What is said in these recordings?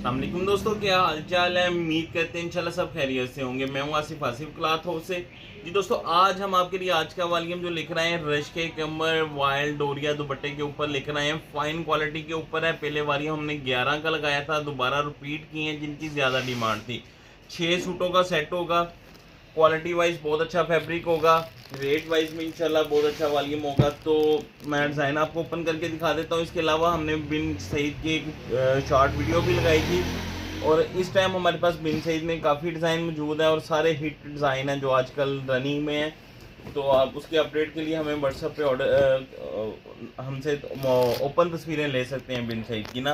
अस्सलामुअलैकुम दोस्तों, क्या हाल चाल है। उम्मीद करते हैं इंशाल्लाह सब खैरियत से होंगे। मैं हूं आसिफ क्लॉथ हाउस से। जी दोस्तों, आज हम आपके लिए आज का वॉल्यूम जो लिख रहे हैं रश के कमर वाइल्ड डोरिया दुपट्टे के ऊपर लिख रहे हैं। फाइन क्वालिटी के ऊपर है। पहले वॉल्यूम हमने 11 का लगाया था, दोबारा रिपीट किए हैं जिनकी ज़्यादा डिमांड थी। 6 सूटों का सेट होगा। क्वालिटी वाइज बहुत अच्छा फैब्रिक होगा। रेट वाइज में इंशाल्लाह बहुत अच्छा वॉल्यूम होगा। तो मैं डिज़ाइन आपको ओपन करके दिखा देता हूँ। इसके अलावा हमने बिन सईद की एक शॉर्ट वीडियो भी लगाई थी और इस टाइम हमारे पास बिन सईद में काफ़ी डिज़ाइन मौजूद है और सारे हिट डिज़ाइन हैं जो आजकल रनिंग में हैं। तो आप उसके अपडेट के लिए हमें व्हाट्सएप पे ऑर्डर हमसे ओपन तस्वीरें ले सकते हैं बिन सईद की ना।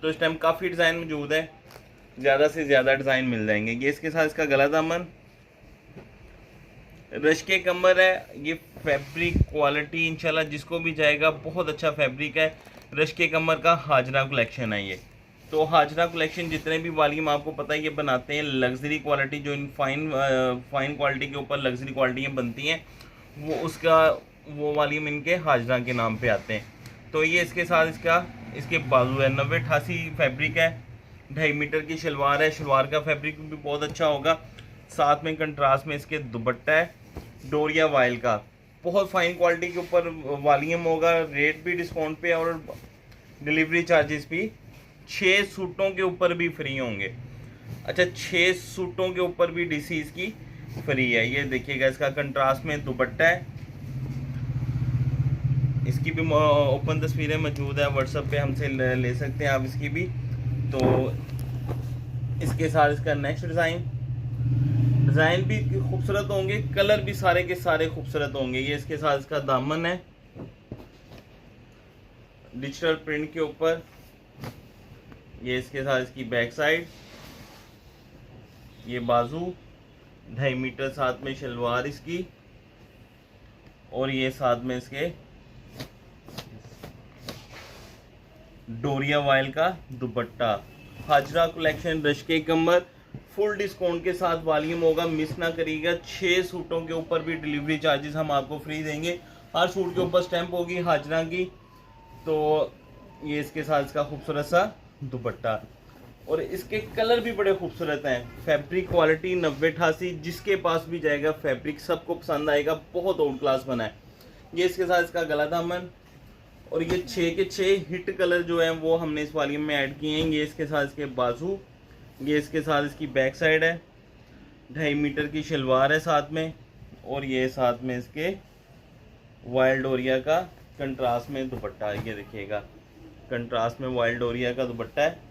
तो इस टाइम काफ़ी डिज़ाइन मौजूद है, ज़्यादा से ज़्यादा डिज़ाइन मिल जाएंगे। ये इसके साथ इसका गला दामन रश के कमर है। ये फैब्रिक क्वालिटी इंशाल्लाह जिसको भी जाएगा बहुत अच्छा फैब्रिक है। रश के कमर का हाजरा कलेक्शन है ये। तो हाजरा कलेक्शन जितने भी वॉल्यूम आपको पता है ये बनाते हैं लग्जरी क्वालिटी, जो इन फाइन क्वालिटी के ऊपर लग्जरी क्वालिटियाँ बनती हैं वो वॉल्यूम इनके हाजरा के नाम पे आते हैं। तो ये इसके साथ इसके बाजू है। 90-88 फैब्रिक है। 2.5 मीटर की शलवार है। शलवार का फैब्रिक भी बहुत अच्छा होगा। साथ में कंट्रास्ट में इसके दुपट्टा है डोरिया वाइल का। बहुत फाइन क्वालिटी के ऊपर वॉल्यूम होगा। रेट भी डिस्काउंट पे और डिलीवरी चार्जेस भी 6 सूटों के ऊपर भी फ्री होंगे। अच्छा, 6 सूटों के ऊपर भी डीसी इसकी फ्री है। ये देखिएगा, इसका कंट्रास्ट में दुपट्टा है। इसकी भी ओपन तस्वीरें मौजूद है। व्हाट्सएप पे हमसे ले सकते हैं आप इसकी भी। तो इसके साथ इसका नेक्स्ट डिज़ाइन भी खूबसूरत होंगे, कलर भी सारे के सारे खूबसूरत होंगे। ये इसके साथ इसका दामन है डिजिटल प्रिंट के ऊपर। ये इसके साथ इसकी बैक साइड, ये बाजू 2.5 मीटर साथ में शलवार इसकी और ये साथ में इसके डोरिया वाइल का दुपट्टा। हाजरा कलेक्शन रश के कमर फुल डिस्काउंट के साथ वॉल्यूम होगा, मिस ना करिएगा। 6 सूटों के ऊपर भी डिलीवरी चार्जेस हम आपको फ्री देंगे। हर सूट के ऊपर स्टैंप होगी हाजरा की। तो ये इसके साथ इसका खूबसूरत सा दुपट्टा और इसके कलर भी बड़े खूबसूरत हैं। फैब्रिक क्वालिटी 90-88 जिसके पास भी जाएगा फैब्रिक सबको पसंद आएगा। बहुत आउट क्लास बना है। ये इसके साथ इसका गला दामन और ये 6 के 6 हिट कलर जो हैं वो हमने इस वॉल्यूम में ऐड किए हैं। ये इसके साथ इसके बाजू, ये इसके साथ इसकी बैक साइड है। 2.5 मीटर की शलवार है साथ में और ये साथ में इसके वाइल्ड डोरिया का कंट्रास्ट में दुपट्टा है। ये देखिएगा, कंट्रास्ट में वाइल्ड डोरिया का दुपट्टा है।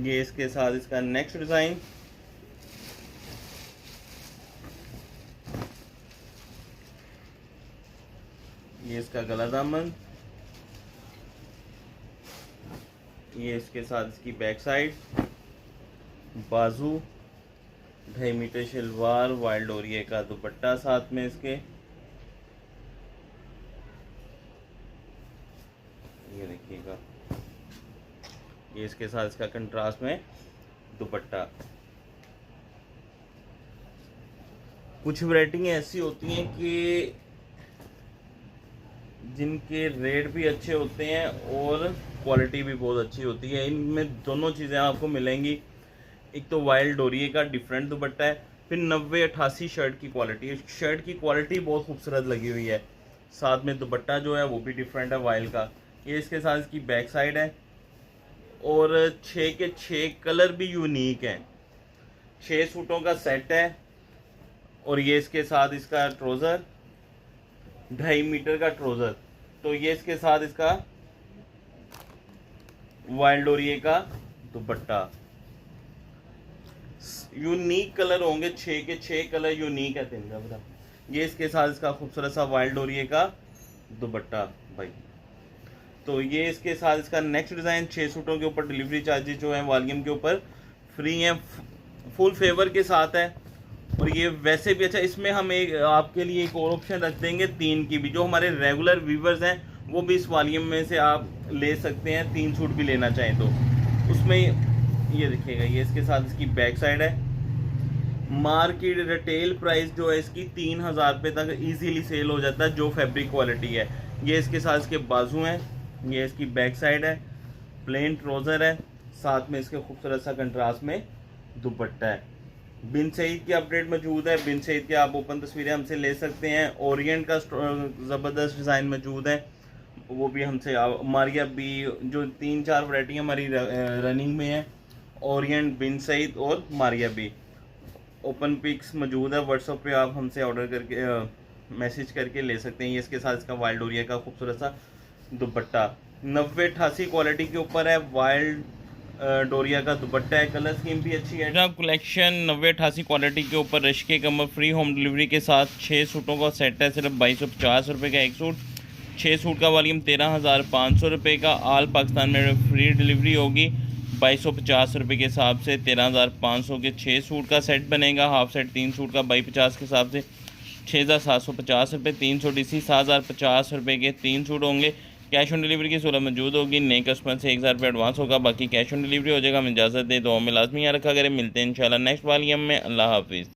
ये इसके साथ इसका नेक्स्ट डिज़ाइन, ये इसका गला दामन, ये इसके साथ इसकी बैक साइड, बाजू, 2.5 मीटर शलवार, वाइल्ड डोरिया का दुपट्टा साथ में इसके। ये देखिएगा, ये इसके साथ इसका कंट्रास्ट में दुपट्टा। कुछ वैरायटी ऐसी होती हैं कि जिनके रेट भी अच्छे होते हैं और क्वालिटी भी बहुत अच्छी होती है। इनमें दोनों चीज़ें आपको मिलेंगी। एक तो वाइल्ड डोरिया का डिफरेंट दुपट्टा है, फिर 90-88 शर्ट की क्वालिटी है। शर्ट की क्वालिटी बहुत खूबसूरत लगी हुई है। साथ में दुपट्टा जो है वो भी डिफरेंट है वाइल्ड का। ये इसके साथ इसकी बैक साइड है और 6 के 6 कलर भी यूनिक हैं। 6 सूटों का सेट है और ये इसके साथ इसका ट्राउज़र, 2.5 मीटर का ट्राउज़र। तो ये इसके साथ इसका वाइल्ड डोरिया का दुपट्टा। यूनिक कलर होंगे, 6 के 6 कलर यूनिक है तिनका बता। ये इसके साथ इसका खूबसूरत सा वाइल्ड डोरिया का दुपट्टा भाई। तो ये इसके साथ इसका नेक्स्ट डिज़ाइन। 6 सूटों के ऊपर डिलीवरी चार्जेस जो है वॉल्यूम के ऊपर फ्री हैं, फुल फेवर के साथ है। और ये वैसे भी अच्छा, इसमें हम एक आपके लिए एक और ऑप्शन रख देंगे 3 की भी। जो हमारे रेगुलर व्यूवर्स हैं वो भी इस वॉल्यूम में से आप ले सकते हैं। 3 सूट भी लेना चाहें तो उसमें ये देखिएगा, ये इसके साथ इसकी बैक साइड है। मार्केट रिटेल प्राइस जो है इसकी 3000 रुपये तक इजीली सेल हो जाता है जो फैब्रिक क्वालिटी है। ये इसके साथ इसके बाजू हैं, ये इसकी बैक साइड है। प्लेन ट्राउज़र है, साथ में इसके खूबसूरत सा कंट्रास्ट में दुपट्टा है। बिन सईद की अपडेट मौजूद है, बिन सईद के आप ओपन तस्वीरें हमसे ले सकते हैं। ओरिएंट का ज़बरदस्त डिज़ाइन मौजूद है, वो भी हमसे। मारिया बी जो 3-4 वैरायटी हमारी रनिंग में है, ओरिएंट, बिन सईद और मारिया बी। ओपन पिक्स मौजूद है, व्हाट्सएप पे आप हमसे ऑर्डर करके मैसेज करके ले सकते हैं। ये इसके साथ इसका वाइल्ड डोरिया का खूबसूरत सा दुपट्टा 90-88 क्वालिटी के ऊपर है। वाइल्ड डोरिया का दुपट्टा है, कलर स्कीम भी अच्छी है। जनाब कलेक्शन 90-88 क्वालिटी के ऊपर रश के कमर फ्री होम डिलीवरी के साथ 6 सूटों का सेट है, सिर्फ 2250 रुपये का एक सूट। 6 सूट का वॉल्यूम 13,500 रुपये का। आल पाकिस्तान में फ्री डिलीवरी होगी। 2250 रुपये के हिसाब से 13,500 के 6 सूट का सेट बनेगा। हाफ सेट 3 सूट का 2250 के हिसाब से 6,750 रुपये। 3 सूट इसी 7,050 रुपये के 3 सूट होंगे। कैश ऑन डिलीवरी की सूरत मौजूद होगी। नए कस्टमर से 1000 रुपये एडवांस होगा, बाकी कैश ऑन डिलीवरी हो जाएगा। हम इजाज़त दें, दुआ में लाजमी याद रखा करें। मिलते हैं इंशाल्लाह नेक्स्ट वॉल्यूम में। अल्लाह हाफिज़।